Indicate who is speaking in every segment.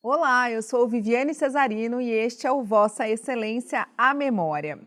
Speaker 1: Olá, eu sou Viviane Cesarino e este é o Vossa Excelência, a Memória.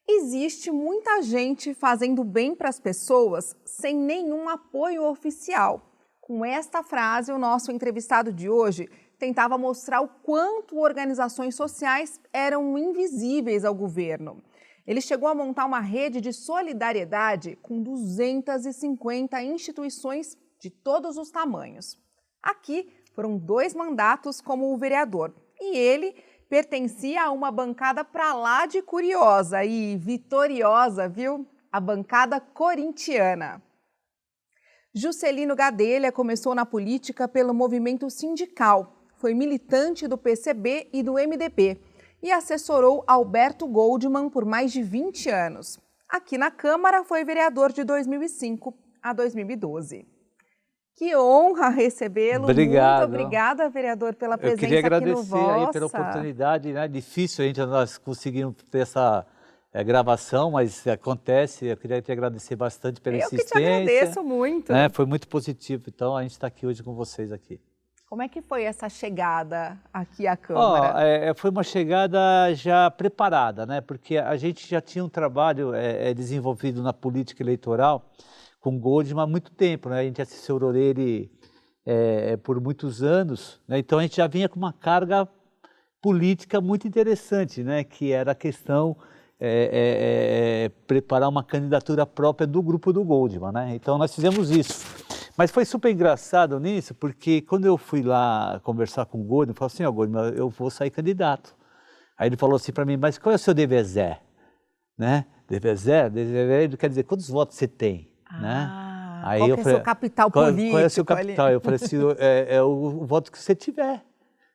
Speaker 1: Existe muita gente fazendo bem para as pessoas sem nenhum apoio oficial. Com esta frase, o nosso entrevistado de hoje tentava mostrar o quanto organizações sociais eram invisíveis ao governo. Ele chegou a montar uma rede de solidariedade com 250 instituições de todos os tamanhos. Aqui foram 2 mandatos como vereador e ele pertencia a uma bancada pra lá de curiosa e vitoriosa, viu? A bancada corintiana. Juscelino Gadelha começou na política pelo movimento sindical, foi militante do PCB e do MDB e assessorou Alberto Goldman por mais de 20 anos. Aqui na Câmara foi vereador de 2005 a 2012. Que honra recebê-lo.
Speaker 2: Obrigado.
Speaker 1: Muito obrigada, vereador, pela presença aqui no
Speaker 2: Eu queria agradecer aí pela
Speaker 1: Vossa.
Speaker 2: oportunidade, né? Difícil nós conseguirmos ter essa gravação, mas acontece. Eu queria te agradecer bastante pela insistência.
Speaker 1: Eu que te agradeço muito.
Speaker 2: Né? Foi muito positivo, então a gente está aqui hoje com vocês aqui.
Speaker 1: Como é que foi essa chegada aqui à Câmara?
Speaker 2: Foi uma chegada já preparada, né? Porque a gente já tinha um trabalho desenvolvido na política eleitoral com o Goldman há muito tempo, né? A gente assessorou ele por muitos anos, né? Então a gente já vinha com uma carga política muito interessante, né? Que era a questão preparar uma candidatura própria do grupo do Goldman, né? Então nós fizemos isso. Mas foi super engraçado nisso, porque quando eu fui lá conversar com o Goldman, eu falei assim, Goldman, eu vou sair candidato. Aí ele falou assim para mim, mas qual é o seu DVZ? Né? DVZ quer dizer, quantos votos você tem? Né? Aí
Speaker 1: qual que é o seu capital político?
Speaker 2: Qual é o seu capital? Ali? Eu falei assim, é o voto que você tiver,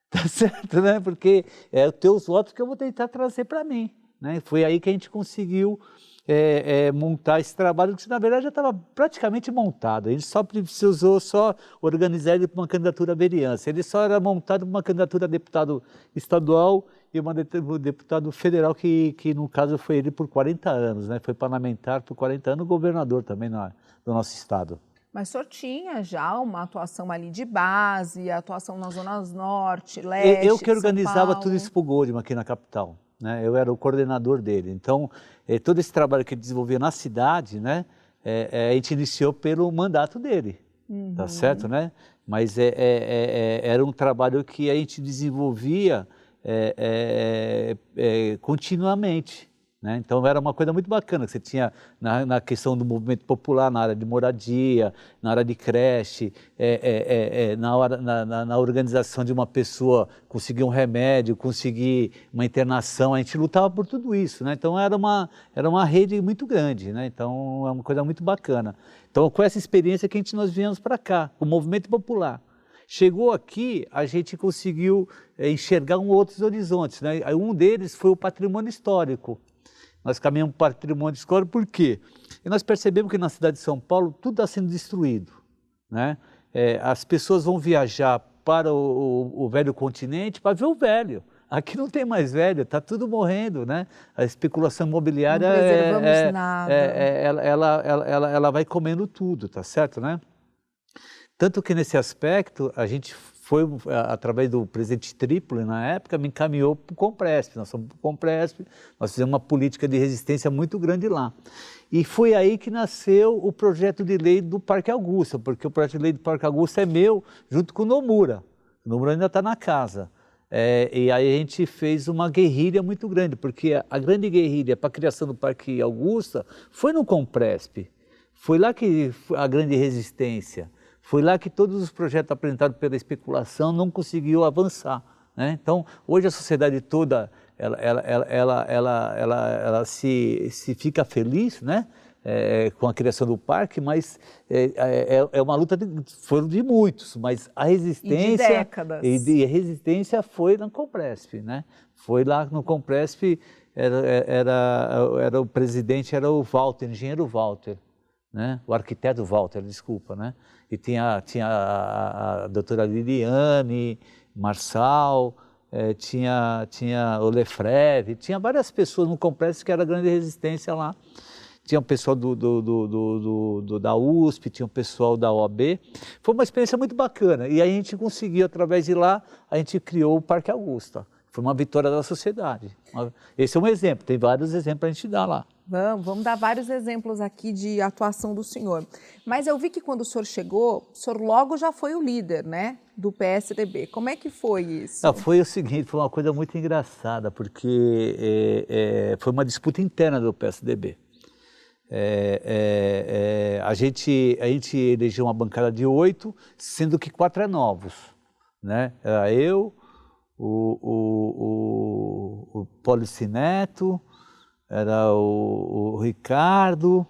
Speaker 2: tá certo, né? Porque é os teus votos que eu vou tentar trazer para mim, né? Foi aí que a gente conseguiu montar esse trabalho, que na verdade já estava praticamente montado. A gente só precisou organizar ele para uma candidatura à vereança. Ele só era montado para uma candidatura a deputado estadual e uma deputado federal, que no caso foi ele por 40 anos, né? Foi parlamentar por 40 anos, governador também do nosso estado.
Speaker 1: Mas o senhor tinha já uma atuação ali de base, atuação nas zonas norte, leste,
Speaker 2: eu que organizava
Speaker 1: São Paulo.
Speaker 2: tudo isso para o Goldman aqui na capital, né? Eu era o coordenador dele. Então, todo esse trabalho que ele desenvolvia na cidade, né? A gente iniciou pelo mandato dele, tá certo, né? Mas era um trabalho que a gente desenvolvia continuamente, né? Então era uma coisa muito bacana que você tinha na questão do movimento popular, na área de moradia, na área de creche, na organização de uma pessoa conseguir um remédio, conseguir uma internação, a gente lutava por tudo isso, né? Então era uma rede muito grande, né? Então é uma coisa muito bacana. Então com essa experiência que nós viemos para cá, o movimento popular. Chegou aqui, a gente conseguiu enxergar outros horizontes, né? Um deles foi o patrimônio histórico. Nós caminhamos para o patrimônio histórico por quê? E nós percebemos que na cidade de São Paulo tudo está sendo destruído, né? As pessoas vão viajar para o velho continente para ver o velho. Aqui não tem mais velho, está tudo morrendo, né? A especulação imobiliária
Speaker 1: não preservamos nada.
Speaker 2: Ela vai comendo tudo, tá certo, né? Tanto que nesse aspecto a gente foi, através do presidente Trípoli, na época, me encaminhou para o Compresp. Nós fomos para o Compresp, nós fizemos uma política de resistência muito grande lá. E foi aí que nasceu o projeto de lei do Parque Augusta, porque o projeto de lei do Parque Augusta é meu, junto com o Nomura. O Nomura ainda está na casa. E aí a gente fez uma guerrilha muito grande, porque a grande guerrilha para a criação do Parque Augusta foi no Compresp. Foi lá que a grande resistência. Foi lá que todos os projetos apresentados pela especulação não conseguiu avançar, né? Então, hoje a sociedade toda, ela se fica feliz, né? Com a criação do parque, mas é uma luta, foram de muitos, mas a resistência...
Speaker 1: E de décadas.
Speaker 2: E a resistência foi no Compresp, né? Foi lá no Compresp, era o presidente, era o Walter, engenheiro Walter. Né? O arquiteto Walter, desculpa, né? E tinha a doutora Liliane, Marçal, tinha o Lefreve, tinha várias pessoas no Complexo que era grande resistência lá. tinha o pessoal da USP, tinha o pessoal da OAB. Foi uma experiência muito bacana. E aí a gente conseguiu, através de lá, a gente criou o Parque Augusta. Foi uma vitória da sociedade. Esse é um exemplo, tem vários exemplos para a gente dar lá.
Speaker 1: Vamos dar vários exemplos aqui de atuação do senhor. Mas eu vi que quando o senhor chegou, o senhor logo já foi o líder, né, do PSDB. Como é que foi isso?
Speaker 2: Não, foi o seguinte, foi uma coisa muito engraçada, porque foi uma disputa interna do PSDB. A gente elegeu uma bancada de 8, sendo que 4 é novos, né? Era eu, o Policineto, era o Ricardo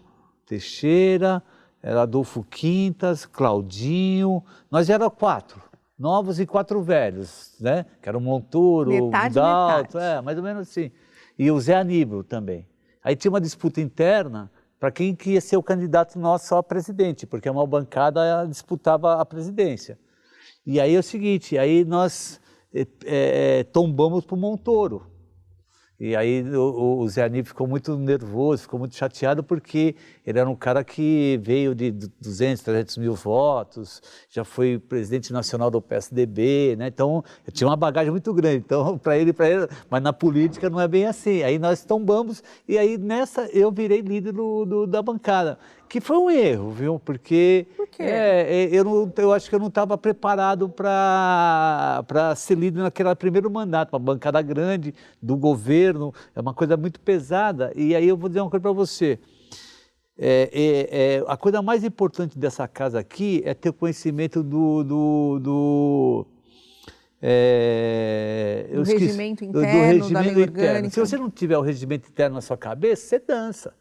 Speaker 2: Teixeira, era Adolfo Quintas, Claudinho, nós éramos 4, novos e 4 velhos, né? Que era o Montoro,
Speaker 1: metade,
Speaker 2: o Dalto,
Speaker 1: metade.
Speaker 2: mais ou menos assim. E o Zé Aníbal também. Aí tinha uma disputa interna para quem queria ser o candidato nosso a presidente, porque uma bancada disputava a presidência. E aí é o seguinte, aí nós tombamos para o Montoro. E aí o Zé Aníbal ficou muito nervoso, ficou muito chateado, porque ele era um cara que veio de 200, 300 mil votos, já foi presidente nacional do PSDB, né? Então tinha uma bagagem muito grande. Então, para ele, mas na política não é bem assim. Aí nós tombamos, e aí nessa eu virei líder da bancada. Que foi um erro, viu? Porque
Speaker 1: Por quê?
Speaker 2: eu acho que eu não estava preparado para ser líder naquele primeiro mandato, uma bancada grande do governo, é uma coisa muito pesada. E aí eu vou dizer uma coisa para você. A coisa mais importante dessa casa aqui é ter conhecimento do
Speaker 1: regimento interno, da lei orgânica.
Speaker 2: Se você não tiver o regimento interno na sua cabeça, você dança.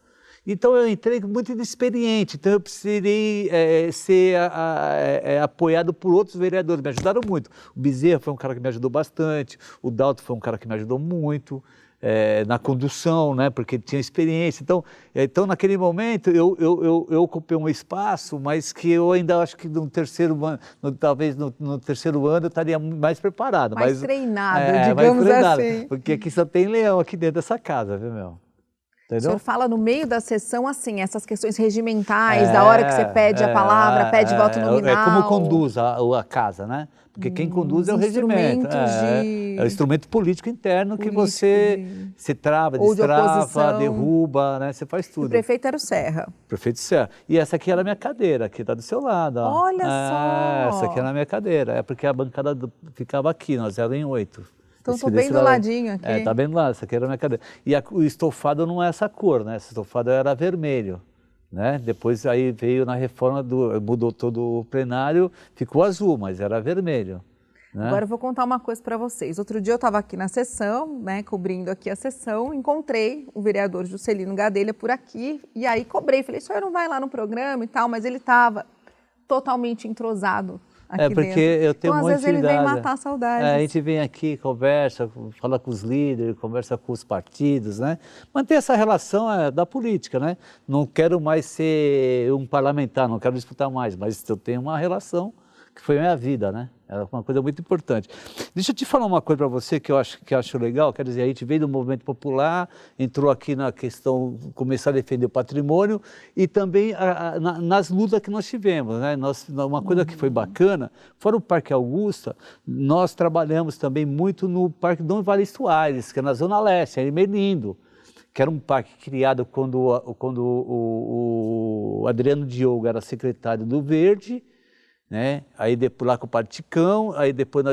Speaker 2: Então eu entrei muito inexperiente, então eu precisei ser apoiado por outros vereadores, me ajudaram muito. O Bezerra foi um cara que me ajudou bastante, o Dalto foi um cara que me ajudou muito na condução, né, porque tinha experiência. Então naquele momento eu ocupei um espaço, mas que eu ainda acho que no terceiro ano, talvez no terceiro ano eu estaria mais preparado.
Speaker 1: Mais treinado, digamos assim.
Speaker 2: Porque aqui só tem leão aqui dentro dessa casa, viu, meu? Entendeu?
Speaker 1: O senhor fala no meio da sessão, assim, essas questões regimentais, da hora que você pede a palavra, pede voto nominal.
Speaker 2: É como conduz a casa, né? Porque quem conduz é o regimento. É o instrumento político interno que você se trava, destrava, derruba, né? Você faz tudo.
Speaker 1: O prefeito era o Serra.
Speaker 2: Prefeito Serra. E essa aqui era a minha cadeira, que está do seu lado. Ó.
Speaker 1: Olha só!
Speaker 2: Essa aqui era a minha cadeira. É porque a bancada ficava aqui, nós éramos em 8.
Speaker 1: Então estou bem do ladinho aqui.
Speaker 2: Está bem do lado, essa aqui era a minha cadeira. E o estofado não é essa cor, né? Esse estofado era vermelho, né? Depois aí veio na reforma, mudou todo o plenário, ficou azul, mas era vermelho. Né?
Speaker 1: Agora eu vou contar uma coisa para vocês. Outro dia eu estava aqui na sessão, né, cobrindo aqui a sessão, encontrei o vereador Juscelino Gadelha por aqui, e aí cobrei, falei, o senhor não vai lá no programa e tal, mas ele estava totalmente entrosado.
Speaker 2: Porque
Speaker 1: dentro.
Speaker 2: eu tenho
Speaker 1: então, às vezes ele vem matar a saudade.
Speaker 2: A gente vem aqui, conversa, fala com os líderes, conversa com os partidos, né? Manter essa relação da política, né? Não quero mais ser um parlamentar, não quero disputar mais, mas eu tenho uma relação que foi a minha vida, né? Era uma coisa muito importante. Deixa eu te falar uma coisa para você que eu acho legal, quer dizer, a gente veio do movimento popular, entrou aqui na questão, começar a defender o patrimônio e também nas lutas que nós tivemos, né? Uma coisa que foi bacana, fora o Parque Augusta, nós trabalhamos também muito no Parque Dom Evaristo Soares, que é na Zona Leste, é meio lindo, que era um parque criado quando o Adriano Diogo era secretário do Verde, né? Aí depois lá com o Padre Ticão, aí depois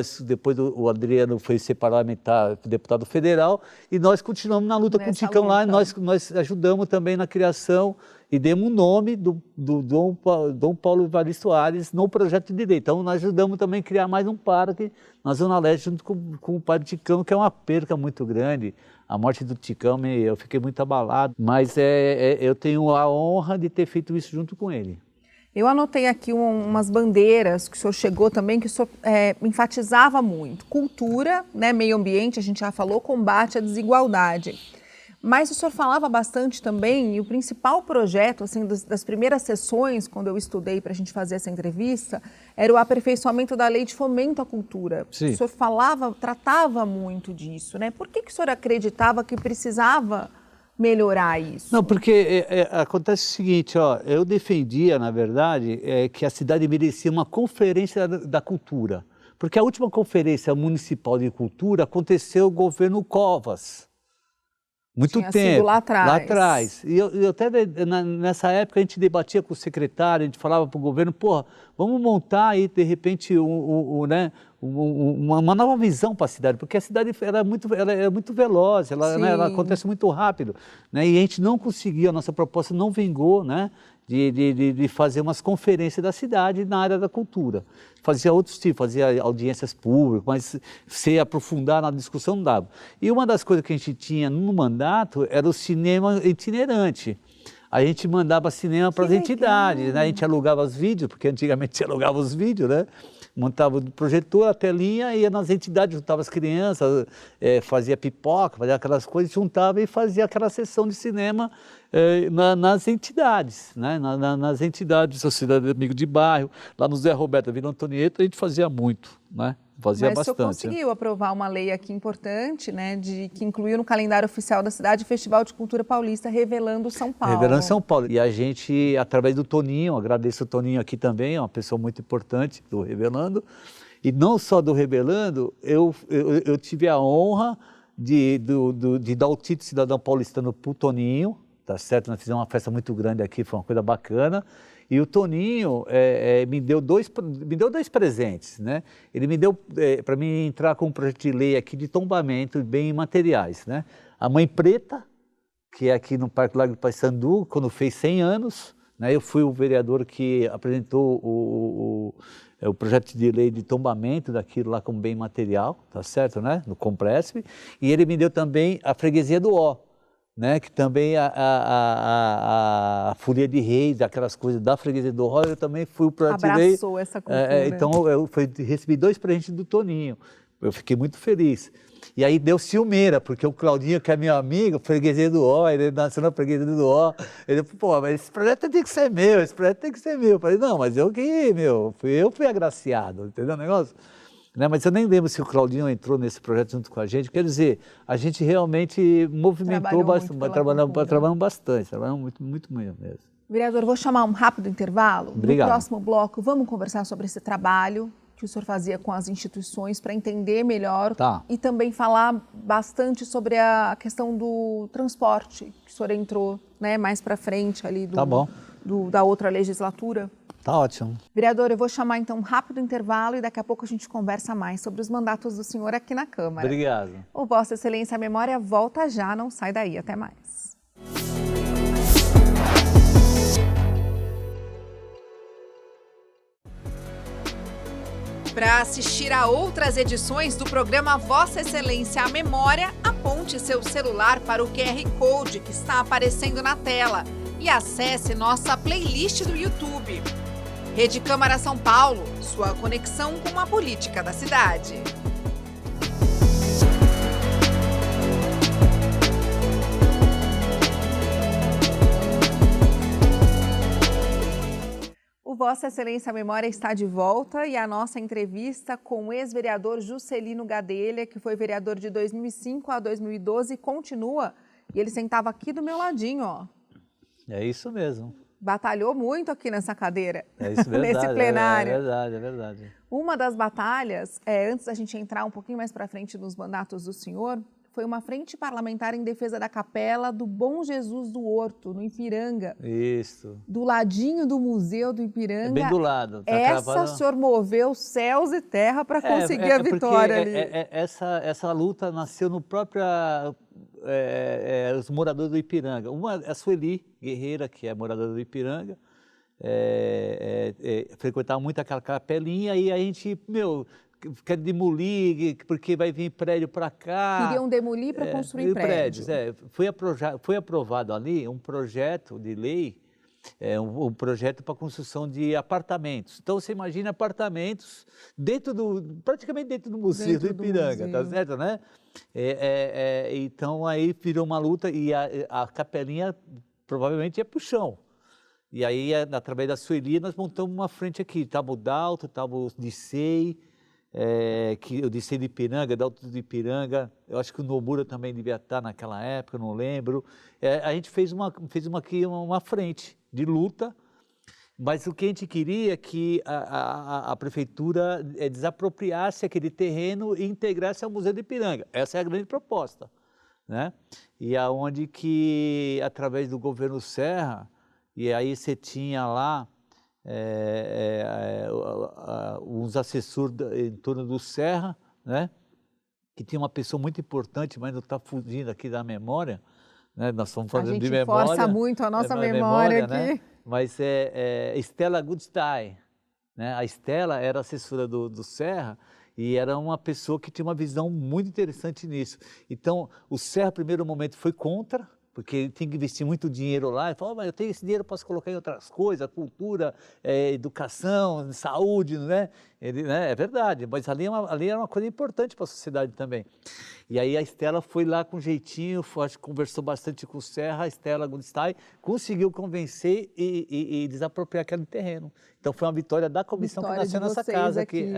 Speaker 2: o Adriano foi ser parlamentar, deputado federal, e nós continuamos na luta com o Ticão lá, e nós ajudamos também na criação e demos o nome do Dom Paulo Evaristo Soares no projeto de lei. Então nós ajudamos também a criar mais um parque na Zona Leste junto com o Padre Ticão, que é uma perca muito grande. A morte do Ticão, eu fiquei muito abalado, mas eu tenho a honra de ter feito isso junto com ele.
Speaker 1: Eu anotei aqui umas bandeiras que o senhor chegou também, que o senhor enfatizava muito. Cultura, né, meio ambiente, a gente já falou, combate à desigualdade. Mas o senhor falava bastante também, e o principal projeto, assim, das primeiras sessões, quando eu estudei para a gente fazer essa entrevista, era o aperfeiçoamento da lei de fomento à cultura.
Speaker 2: Sim.
Speaker 1: O senhor tratava muito disso, né? Por que o senhor acreditava que precisava melhorar isso?
Speaker 2: Não, porque acontece o seguinte, ó, eu defendia, na verdade, que a cidade merecia uma conferência da cultura, porque a última conferência municipal de cultura aconteceu no governo Covas. Muito
Speaker 1: Tinha
Speaker 2: tempo,
Speaker 1: sido lá atrás.
Speaker 2: lá atrás. E eu até nessa época a gente debatia com o secretário, a gente falava para o governo, porra, vamos montar aí de repente né, uma nova visão para a cidade, porque a cidade ela é muito veloz, né, ela acontece muito rápido, né, e a gente não conseguiu, a nossa proposta não vingou, né, de fazer umas conferências da cidade na área da cultura. Fazia outros tipos, fazia audiências públicas, mas se aprofundar na discussão não dava. E uma das coisas que a gente tinha no mandato era o cinema itinerante. A gente mandava cinema para as entidades, né? A gente alugava os vídeos, porque antigamente se alugava os vídeos, né? Montava o projetor, a telinha, ia nas entidades, juntava as crianças, fazia pipoca, fazia aquelas coisas, juntava e fazia aquela sessão de cinema nas entidades, né? Nas entidades, Sociedade de Amigo de Bairro, lá no Zé Roberto, Vila Antonieta, a gente fazia muito, né? Fazia
Speaker 1: Mas
Speaker 2: bastante.
Speaker 1: Mas o senhor conseguiu aprovar uma lei aqui importante, né, que incluiu no calendário oficial da cidade o Festival de Cultura Paulista Revelando São Paulo.
Speaker 2: Revelando São Paulo. E a gente, através do Toninho, agradeço o Toninho aqui também, é uma pessoa muito importante do Revelando, e não só do Revelando, eu tive a honra de dar o título de cidadão paulistano para o Toninho, tá certo? Nós fizemos uma festa muito grande aqui, foi uma coisa bacana. E o Toninho me deu dois presentes, né? Ele me deu para mim entrar com um projeto de lei aqui de tombamento de bens imateriais, né? A Mãe Preta, que é aqui no Parque Lago do Paissandu, quando fez 100 anos, né? Eu fui o vereador que apresentou o projeto de lei de tombamento daquilo lá como bem material, tá certo, né? No Compresp. E ele me deu também a Freguesia do Ó, né, que também a Folia de Reis, aquelas coisas da Freguesia do Ó, eu também fui o projeto de lei.
Speaker 1: Abraçou essa cultura.
Speaker 2: Então eu recebi 2 presentes do Toninho, eu fiquei muito feliz. E aí deu ciumeira, porque o Claudinho, que é meu amigo, Freguesia do Ó, ele nasceu na Freguesia do Ó, ele falou, pô, mas esse projeto tem que ser meu, esse projeto tem que ser meu. Eu falei, não, mas eu fui agraciado, entendeu o negócio? Né, mas eu nem lembro se o Claudinho entrou nesse projeto junto com a gente. Quer dizer, a gente realmente movimentou bastante, trabalhamos bastante, trabalhamos muito mesmo.
Speaker 1: Vereador, vou chamar um rápido intervalo.
Speaker 2: Obrigado.
Speaker 1: No próximo bloco, vamos conversar sobre esse trabalho que o senhor fazia com as instituições para entender melhor e também falar bastante sobre a questão do transporte, que o senhor entrou, né, mais para frente ali da outra legislatura.
Speaker 2: Tá ótimo.
Speaker 1: Vereador, eu vou chamar então um rápido intervalo e daqui a pouco a gente conversa mais sobre os mandatos do senhor aqui na Câmara.
Speaker 2: Obrigado.
Speaker 1: O Vossa Excelência a Memória volta já, não sai daí, até mais. Para assistir a outras edições do programa Vossa Excelência a Memória, aponte seu celular para o QR Code que está aparecendo na tela e acesse nossa playlist do YouTube. Rede Câmara São Paulo, sua conexão com a política da cidade. O Vossa Excelência a Memória está de volta e a nossa entrevista com o ex-vereador Juscelino Gadelha, que foi vereador de 2005 a 2012 continua. E ele sentava aqui do meu ladinho, ó.
Speaker 2: É isso mesmo.
Speaker 1: Batalhou muito aqui nessa cadeira,
Speaker 2: é isso, verdade,
Speaker 1: nesse plenário.
Speaker 2: É verdade.
Speaker 1: Uma das batalhas, antes da gente entrar um pouquinho mais para frente nos mandatos do senhor, foi uma frente parlamentar em defesa da capela do Bom Jesus do Horto, no Ipiranga.
Speaker 2: Isso.
Speaker 1: Do ladinho do Museu do Ipiranga.
Speaker 2: Bem do lado.
Speaker 1: O senhor moveu céus e terra para conseguir a vitória ali.
Speaker 2: Essa luta nasceu no próprio... os moradores do Ipiranga. A Sueli Guerreira, que é moradora do Ipiranga, frequentava muito aquela capelinha e a gente, quer demolir, porque vai vir prédio para cá.
Speaker 1: Queriam demolir para construir prédios.
Speaker 2: Foi aprovado ali um projeto de lei, um projeto para construção de apartamentos. Então, você imagina apartamentos praticamente dentro do Museu do Ipiranga, tá certo, né? Então, aí virou uma luta e a capelinha provavelmente ia para o chão. E aí, através da Sueli, nós montamos uma frente aqui. Estava o Dalto, estava o Dissei, que eu disse de Ipiranga, da Alto de Ipiranga, eu acho que o Nomura também devia estar naquela época, não lembro. A gente fez uma frente de luta, mas o que a gente queria é que a prefeitura desapropriasse aquele terreno e integrasse ao Museu de Ipiranga. Essa é a grande proposta, né? E aonde que, através do governo Serra, e aí você tinha lá uns assessores em torno do Serra, né? Que tinha uma pessoa muito importante, mas não está fugindo aqui da memória, né? Nós estamos falando de memória.
Speaker 1: A gente força muito a nossa
Speaker 2: memória,
Speaker 1: memória aqui.
Speaker 2: né? Mas Stella Goodstein, né? A Stella era assessora do Serra e era uma pessoa que tinha uma visão muito interessante nisso. Então, o Serra, primeiro momento, foi contra, porque ele tinha que investir muito dinheiro lá. Ele falou, mas eu tenho esse dinheiro, posso colocar em outras coisas, cultura, educação, saúde, né? É verdade, mas ali era uma coisa importante para a sociedade também. E aí a Stella foi lá com jeitinho, acho que conversou bastante com o Serra, a Stella Goodstein, conseguiu convencer e desapropriar aquele terreno. Então foi uma vitória da comissão que nasceu nessa casa aqui.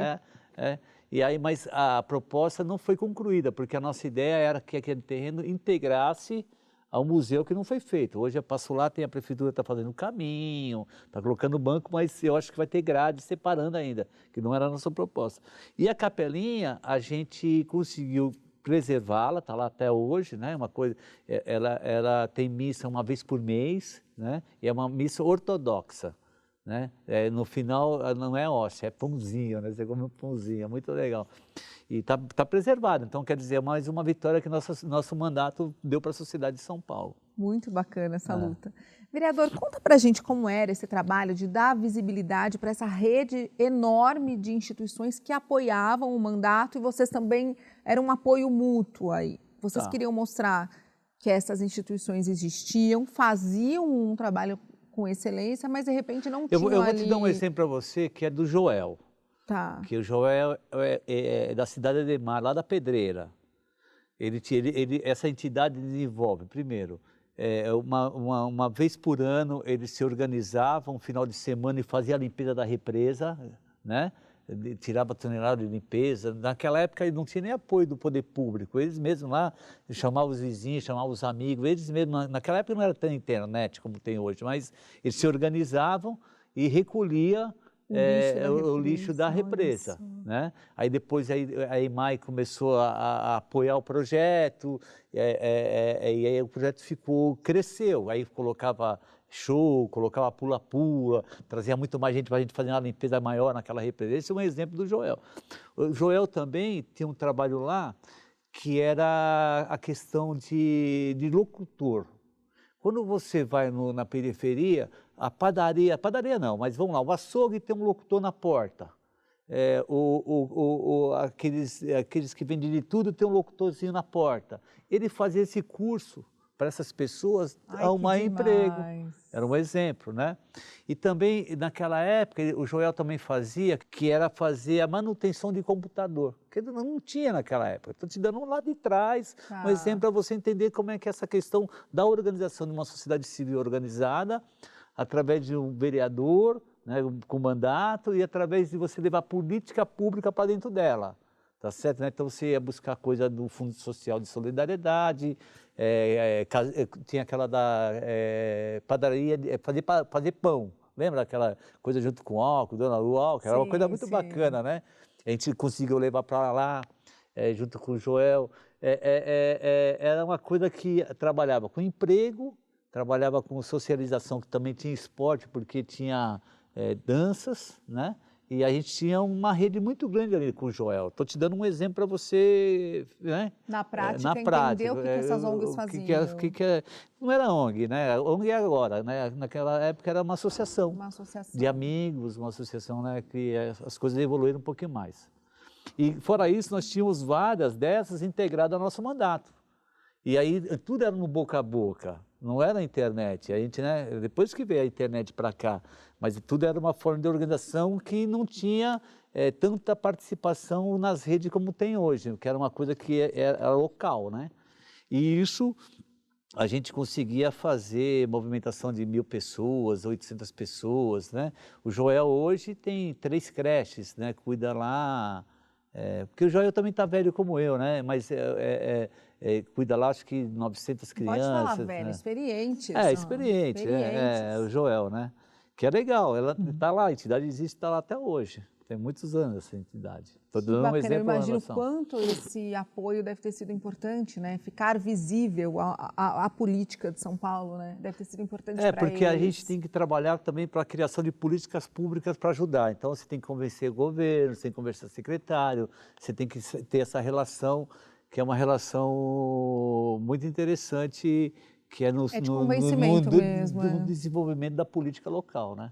Speaker 2: E aí, mas a proposta não foi concluída, porque a nossa ideia era que aquele terreno integrasse ao museu, que não foi feito. Hoje eu passo lá, a prefeitura está fazendo caminho, está colocando banco, mas eu acho que vai ter grade separando ainda, que não era a nossa proposta. E a capelinha, a gente conseguiu preservá-la, está lá até hoje, né? Uma coisa, ela tem missa uma vez por mês, né? E é uma missa ortodoxa, né? No final não é hóstia, é pãozinho, né? Você come um pãozinho, é muito legal. E está preservado, então quer dizer, mais uma vitória que nosso mandato deu para a sociedade de São Paulo.
Speaker 1: Muito bacana essa luta. Vereador, conta pra gente como era esse trabalho de dar visibilidade para essa rede enorme de instituições que apoiavam o mandato e vocês também eram um apoio mútuo aí. Vocês queriam mostrar que essas instituições existiam, faziam um trabalho com excelência, mas de repente não tinham
Speaker 2: Eu vou te dar um exemplo para você que é do Joel.
Speaker 1: Tá.
Speaker 2: Que o Joel é da cidade de Ademar, lá da Pedreira. Essa entidade desenvolve, primeiro, uma vez por ano eles se organizavam, um final de semana, e faziam a limpeza da represa, né? Tirava tonelada de limpeza. Naquela época não tinha nem apoio do poder público, eles mesmos lá chamavam os vizinhos, chamavam os amigos, eles mesmos, naquela época não era tão internet como tem hoje, mas eles se organizavam e recolhiam o lixo da represa, né? Aí depois a EMAI começou a apoiar o projeto, e aí o projeto cresceu, aí colocava show, colocava pula-pula, trazia muito mais gente para a gente fazer uma limpeza maior naquela represa. Esse é um exemplo do Joel. O Joel também tinha um trabalho lá que era a questão de locutor. Quando você vai na periferia, a padaria não, mas vamos lá, o açougue tem um locutor na porta. Aqueles que vendem de tudo tem um locutorzinho na porta. Ele fazia esse curso para essas pessoas arrumar emprego. Era um exemplo, né? E também, naquela época, o Joel também fazia, que era fazer a manutenção de computador, que não tinha naquela época. Estou te dando um lado de trás, um exemplo para você entender como é que é essa questão da organização de uma sociedade civil organizada, através de um vereador, né, com mandato, e através de você levar política pública para dentro dela. Tá certo, né? Então você ia buscar coisa do Fundo Social de Solidariedade, tinha aquela da padaria, fazer pão. Lembra aquela coisa junto com o álcool, Dona Lu álcool? Era uma coisa muito bacana, né? A gente conseguiu levar para lá, junto com o Joel. Era uma coisa que trabalhava com emprego, trabalhava com socialização, que também tinha esporte, porque tinha danças, né? E a gente tinha uma rede muito grande ali com o Joel. Estou te dando um exemplo para você, né?
Speaker 1: Na prática, entender o que essas ONGs faziam.
Speaker 2: Não era ONG, né? ONG é agora, né? Naquela época era uma associação.
Speaker 1: Uma associação.
Speaker 2: De amigos, uma associação, né? Que as coisas evoluíram um pouquinho mais. E fora isso, nós tínhamos várias dessas integradas ao nosso mandato. E aí tudo era no boca a boca, não era a internet. A gente, né, depois que veio a internet para cá, mas tudo era uma forma de organização que não tinha tanta participação nas redes como tem hoje, que era uma coisa que era local, né? E isso a gente conseguia fazer movimentação de 1.000 pessoas, 800 pessoas, né? O Joel hoje tem 3 creches, né? Cuida lá Porque o Joel também está velho como eu, né? Mas cuida lá, acho que 900
Speaker 1: Pode
Speaker 2: crianças.
Speaker 1: falar, velho,
Speaker 2: né?
Speaker 1: experiente.
Speaker 2: Experiente, o Joel, né? Que é legal, ela está lá, a entidade existe, está lá até hoje. Tem muitos anos essa entidade. Estou
Speaker 1: Que
Speaker 2: dando um
Speaker 1: bacana, eu
Speaker 2: exemplo na
Speaker 1: imagino
Speaker 2: relação.
Speaker 1: quanto esse apoio deve ter sido importante, né? Ficar visível a política de São Paulo, né? Deve ter sido importante para eles.
Speaker 2: Porque a gente tem que trabalhar também para a criação de políticas públicas para ajudar. Então, você tem que convencer o governo, você tem que conversar com o secretário, você tem que ter essa relação, que é uma relação muito interessante, que é
Speaker 1: De convencimento mesmo.
Speaker 2: do desenvolvimento da política local, né?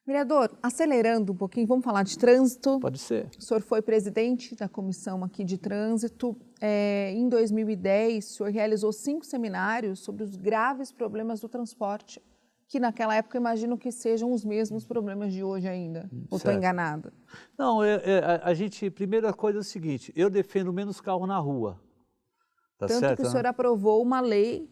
Speaker 1: Vereador, acelerando um pouquinho, vamos falar de trânsito.
Speaker 2: Pode ser.
Speaker 1: O senhor foi presidente da comissão aqui de trânsito. Em 2010, o senhor realizou 5 seminários sobre os graves problemas do transporte, que naquela época imagino que sejam os mesmos problemas de hoje ainda. Ou estou enganada?
Speaker 2: Não, primeira coisa é o seguinte, eu defendo menos carro na rua. Tá
Speaker 1: Tanto
Speaker 2: certo,
Speaker 1: que o senhor aprovou uma lei,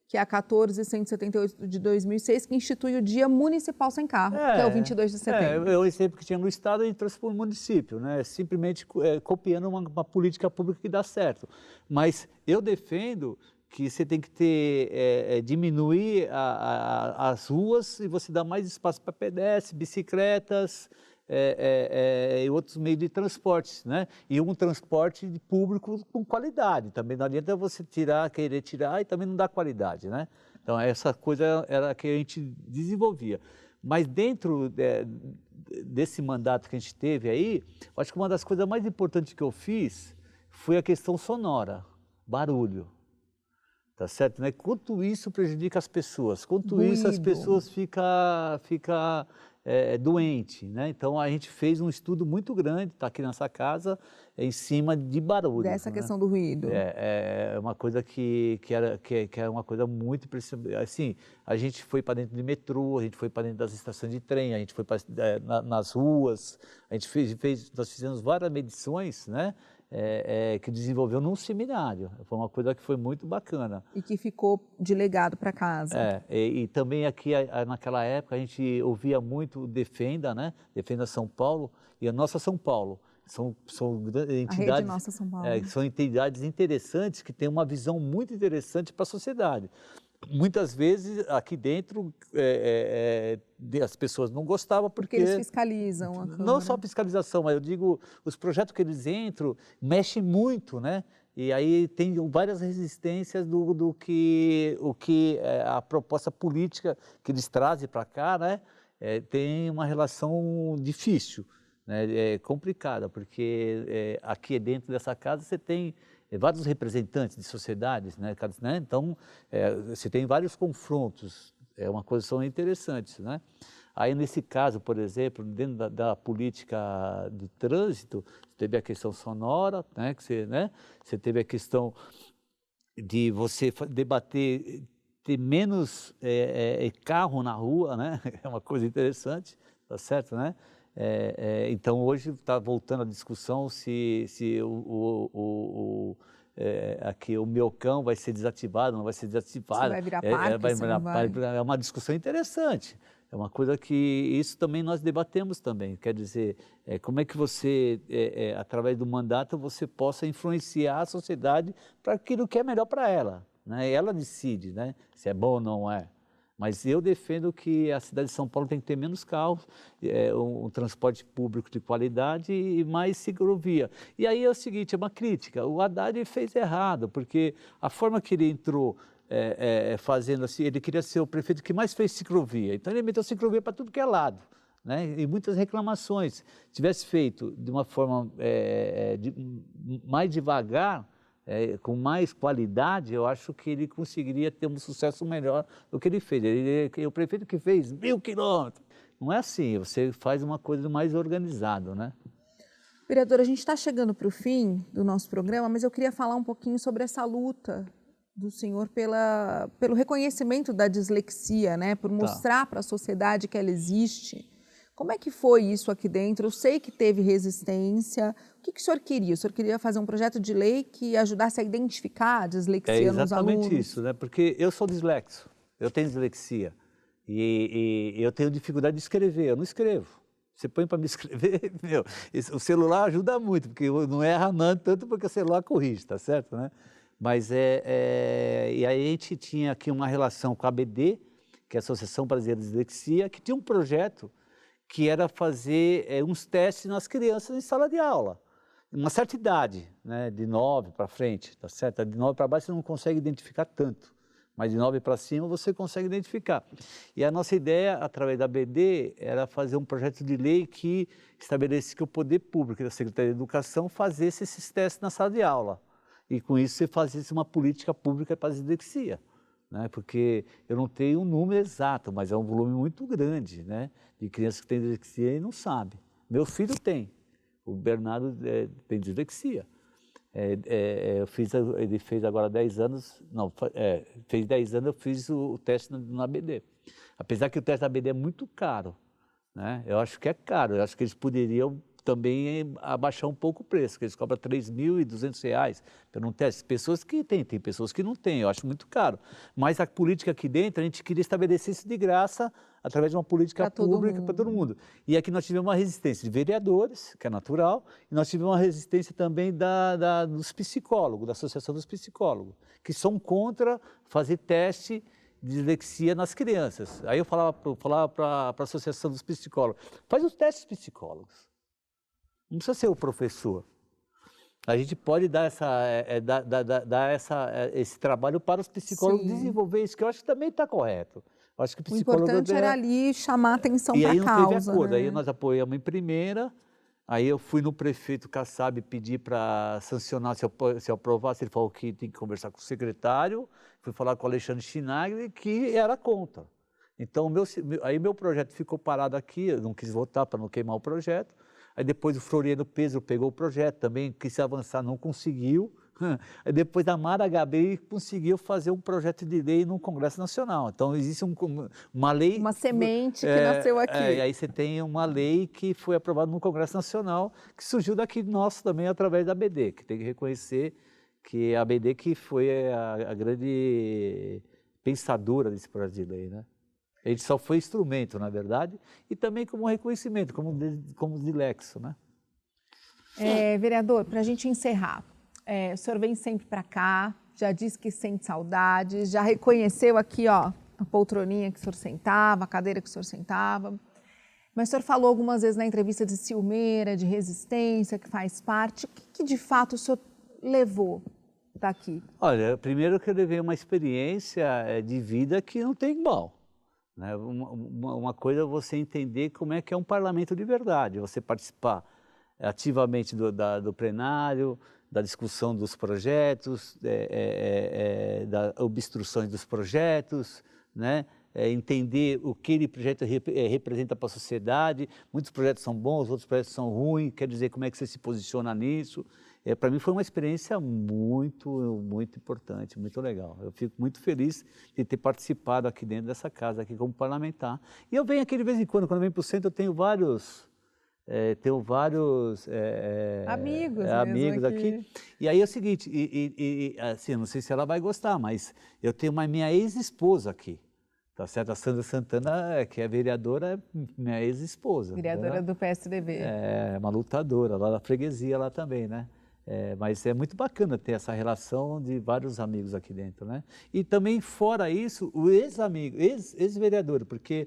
Speaker 1: que é a 14.178 de 2006, que institui o Dia Municipal Sem Carro, que é o 22 de setembro.
Speaker 2: É o exemplo que tinha no Estado e trouxe para o município, né? Simplesmente copiando uma política pública que dá certo. Mas eu defendo que você tem que diminuir as ruas e você dá mais espaço para pedestres, bicicletas, e outros meios de transporte, né? E um transporte público com qualidade. Também não adianta você querer tirar e também não dá qualidade, né? Então, essa coisa era que a gente desenvolvia. Mas dentro desse mandato que a gente teve aí, acho que uma das coisas mais importantes que eu fiz foi a questão sonora, barulho. Tá certo, né? Quanto isso prejudica as pessoas, quanto isso as pessoas ficam doentes, né? Então a gente fez um estudo muito grande, está aqui nessa casa, em cima de barulho.
Speaker 1: Dessa questão do ruído.
Speaker 2: É uma coisa que é uma coisa muito impressionante. Assim, a gente foi para dentro de metrô, a gente foi para dentro das estações de trem, a gente foi nas ruas, nós fizemos várias medições, né? Que desenvolveu num seminário. Foi uma coisa que foi muito bacana.
Speaker 1: E que ficou de legado para casa.
Speaker 2: E também aqui, naquela época, a gente ouvia muito o Defenda, né? Defenda São Paulo e a Nossa São Paulo. São entidades,
Speaker 1: a Rede Nossa São Paulo.
Speaker 2: São entidades interessantes que têm uma visão muito interessante para a sociedade. Muitas vezes aqui dentro as pessoas não gostavam porque
Speaker 1: eles fiscalizam a Câmara.
Speaker 2: Não só fiscalização, mas eu digo os projetos que eles entram mexem muito, né? E aí tem várias resistências do que a proposta política que eles trazem para cá, né? Tem uma relação difícil, né? Complicada, porque aqui dentro dessa casa você tem vários representantes de sociedades, né? Então, você tem vários confrontos, é uma coisa só interessante, né? Aí, nesse caso, por exemplo, dentro da política de trânsito, você teve a questão sonora, né? Você teve a questão de você debater, ter menos carro na rua, né? É uma coisa interessante, tá certo, né? Então, hoje está voltando a discussão se aqui o meu cão vai ser desativado, não vai ser desativado.
Speaker 1: Se vai virar parque,
Speaker 2: É uma discussão interessante. É uma coisa que isso também nós debatemos também. Quer dizer, como é que você, através do mandato, você possa influenciar a sociedade para aquilo que é melhor para ela, né? Ela decide, né? Se é bom ou não é. Mas eu defendo que a cidade de São Paulo tem que ter menos carros, um transporte público de qualidade e mais ciclovia. E aí é o seguinte, é uma crítica, o Haddad fez errado, porque a forma que ele entrou fazendo assim, ele queria ser o prefeito que mais fez ciclovia, então ele meteu ciclovia para tudo que é lado, né? E muitas reclamações. Se tivesse feito de uma forma mais devagar, com mais qualidade, eu acho que ele conseguiria ter um sucesso melhor do que ele fez. O prefeito que fez 1.000 quilômetros. Não é assim, você faz uma coisa mais organizada, né?
Speaker 1: Vereador, a gente está chegando para o fim do nosso programa, mas eu queria falar um pouquinho sobre essa luta do senhor pelo reconhecimento da dislexia, né? Por mostrar para a sociedade que ela existe. Como é que foi isso aqui dentro? Eu sei que teve resistência. O que o senhor queria? O senhor queria fazer um projeto de lei que ajudasse a identificar a dislexia nos alunos?
Speaker 2: É exatamente isso, né? Porque eu sou dislexo, eu tenho dislexia e eu tenho dificuldade de escrever, eu não escrevo. Você põe para me escrever, meu, o celular ajuda muito, porque não erra tanto porque o celular corrige, tá certo, né? Mas e aí a gente tinha aqui uma relação com a ABD, que é a Associação Brasileira de Dislexia, que tinha um projeto que era fazer uns testes nas crianças em sala de aula. Uma certa idade, né, de 9 para frente, tá certo? De 9 para baixo você não consegue identificar tanto, mas de 9 para cima você consegue identificar. E a nossa ideia, através da BD, era fazer um projeto de lei que estabelecesse que o poder público, da Secretaria de Educação, fazesse esses testes na sala de aula. E com isso você fazesse uma política pública para a dislexia, né? Porque eu não tenho um número exato, mas é um volume muito grande, né, de crianças que têm dislexia e não sabem. Meu filho tem. O Bernardo tem dislexia. Ele fez agora 10 anos, não, fez 10 anos, eu fiz o teste na ABD. Apesar que o teste da ABD é muito caro, né? Eu acho que é caro, eu acho que eles poderiam também abaixar um pouco o preço, que eles cobram R$3.200 para um teste. Pessoas que têm, tem pessoas que não têm, eu acho muito caro. Mas a política aqui dentro, a gente queria estabelecer isso de graça, através de uma política pública para todo mundo. E aqui nós tivemos uma resistência de vereadores, que é natural, e nós tivemos uma resistência também dos psicólogos, da Associação dos Psicólogos, que são contra fazer teste de dislexia nas crianças. Aí eu falava para a Associação dos Psicólogos, faz os testes psicólogos. Não precisa ser o professor. A gente pode dar esse trabalho para os psicólogos desenvolver isso, que eu acho que também está correto. Eu acho que o psicólogo
Speaker 1: importante era ali chamar atenção para a causa.
Speaker 2: E aí não teve acordo, aí nós apoiamos em primeira, aí eu fui no prefeito Kassab pedir para sancionar, se eu aprovasse, ele falou que tem que conversar com o secretário, fui falar com o Alexandre Chinagli, que era contra. Então, aí meu projeto ficou parado aqui, eu não quis votar para não queimar o projeto. Aí depois o Floriano Pedro pegou o projeto também, quis avançar, não conseguiu. Aí depois a Mara Gabriel conseguiu fazer um projeto de lei no Congresso Nacional. Então existe uma lei...
Speaker 1: Uma semente que nasceu aqui.
Speaker 2: E aí você tem uma lei que foi aprovada no Congresso Nacional, que surgiu daqui nosso também através da ABD, que tem que reconhecer que a ABD que foi a grande pensadora desse projeto de lei, né? A gente só foi instrumento, na verdade, e também como reconhecimento, como dilexo, né?
Speaker 1: Vereador, para a gente encerrar, o senhor vem sempre para cá, já disse que sente saudades, já reconheceu aqui, ó, a poltroninha que o senhor sentava, a cadeira que o senhor sentava, mas o senhor falou algumas vezes na entrevista de ciumeira, de resistência, que faz parte. O que de fato o senhor levou daqui?
Speaker 2: Olha, primeiro que eu levei uma experiência de vida que não tem igual. Né? Uma coisa é você entender como é que é um parlamento de verdade, você participar ativamente do plenário, da discussão dos projetos, das obstruções dos projetos, né? Entender o que ele projeto representa para a sociedade. Muitos projetos são bons, outros projetos são ruins, quer dizer, como é que você se posiciona nisso. Para mim foi uma experiência muito, muito importante, muito legal. Eu fico muito feliz de ter participado aqui dentro dessa casa, aqui como parlamentar. E eu venho aqui de vez em quando eu venho para o centro, eu tenho vários amigos aqui. E aí é o seguinte, assim, eu não sei se ela vai gostar, mas eu tenho minha ex-esposa aqui. Tá certo? A Sandra Santana, que é vereadora, é minha ex-esposa.
Speaker 1: Vereadora do PSDB.
Speaker 2: É uma lutadora, lá da freguesia lá também, né? Mas é muito bacana ter essa relação de vários amigos aqui dentro, né? E também, fora isso, o ex-amigo, ex-vereador, porque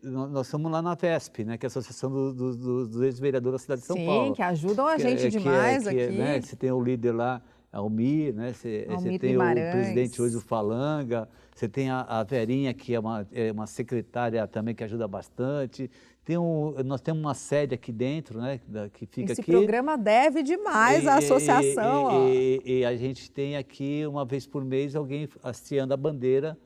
Speaker 2: nós estamos lá na VESP, né? Que é a Associação dos Ex-Vereadores da cidade de São Paulo.
Speaker 1: Sim, que ajudam a gente demais aqui.
Speaker 2: Né? Você tem o líder lá, Almir, né? Você tem o presidente hoje, o Falanga, você tem a Verinha, que é uma secretária também que ajuda bastante. Nós temos uma sede aqui dentro, né? Que fica
Speaker 1: Esse
Speaker 2: aqui.
Speaker 1: programa deve demais à associação.
Speaker 2: E a gente tem aqui, uma vez por mês, alguém hasteando a bandeira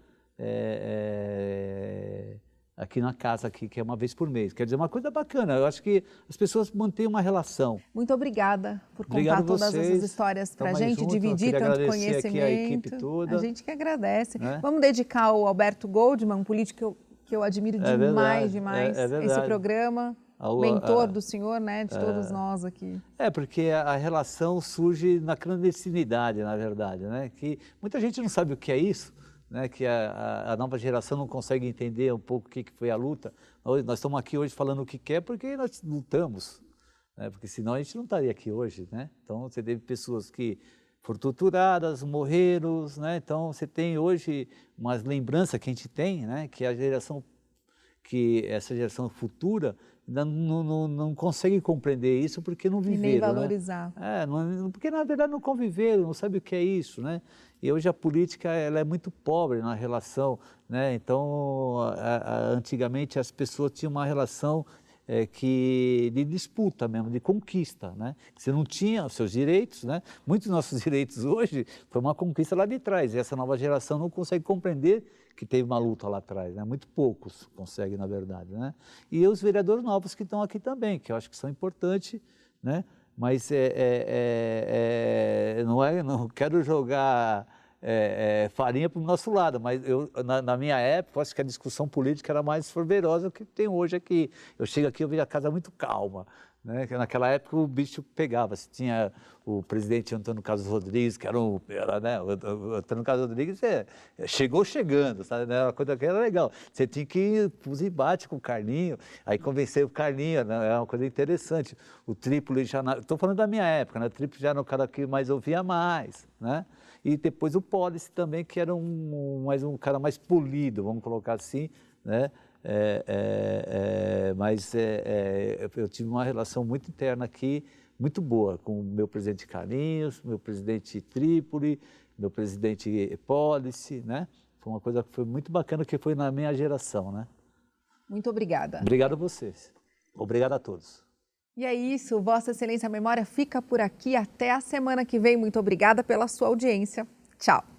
Speaker 2: aqui na casa, que é uma vez por mês. Quer dizer, uma coisa bacana. Eu acho que as pessoas mantêm uma relação.
Speaker 1: Muito obrigada por contar todas essas histórias para a gente, dividir tanto conhecimento.
Speaker 2: Aqui a equipe toda.
Speaker 1: A gente que agradece.
Speaker 2: Né?
Speaker 1: Vamos dedicar ao Alberto Goldman, um político que eu admiro demais esse programa. Mentor do senhor, né, de todos nós aqui.
Speaker 2: Porque a relação surge na clandestinidade, na verdade, né? Que muita gente não sabe o que é isso. né, que a nova geração não consegue entender um pouco o que foi a luta. Nós estamos aqui hoje falando o que quer porque nós lutamos, né, porque senão a gente não estaria aqui hoje, né? Então você teve pessoas que foram torturadas, morreram, né? Então você tem hoje umas lembranças que a gente tem, né, que essa geração futura ainda não consegue compreender isso porque não viveram. E nem
Speaker 1: valorizar.
Speaker 2: Né? Porque na verdade não conviveram, não sabem o que é isso, né? E hoje a política ela é muito pobre na relação, né? Então antigamente as pessoas tinham uma relação de disputa mesmo, de conquista, né? Você não tinha os seus direitos, né? Muitos dos nossos direitos hoje foi uma conquista lá de trás, e essa nova geração não consegue compreender que teve uma luta lá atrás, né? Muito poucos conseguem, na verdade, né? E os vereadores novos que estão aqui também, que eu acho que são importantes, né? Mas não quero jogar farinha para o nosso lado, mas na minha época, eu acho que a discussão política era mais fervorosa do que tem hoje aqui. Eu chego aqui, eu vejo a casa muito calma, né? Naquela época o bicho pegava. Você tinha o presidente Antônio Carlos Rodrigues, que né? O Antônio Carlos Rodrigues chegou chegando, sabe? Era uma coisa que era legal. Você tinha que ir para os embates com o Carlinho, aí convencer o Carlinho, né? Era uma coisa interessante. O Trípoli já, estou falando da minha época, né? O Trípoli já era o cara que mais ouvia mais, né? E depois o Pólice também, que era um cara mais polido, vamos colocar assim, né? Mas eu tive uma relação muito interna aqui, muito boa, com o meu presidente Carlinhos, meu presidente Trípoli, meu presidente Pólice, né? Foi uma coisa que foi muito bacana, que foi na minha geração, né?
Speaker 1: Muito obrigada.
Speaker 2: Obrigado a vocês. Obrigado a todos.
Speaker 1: E é isso, Vossa Excelência a Memória fica por aqui. Até a semana que vem. Muito obrigada pela sua audiência. Tchau.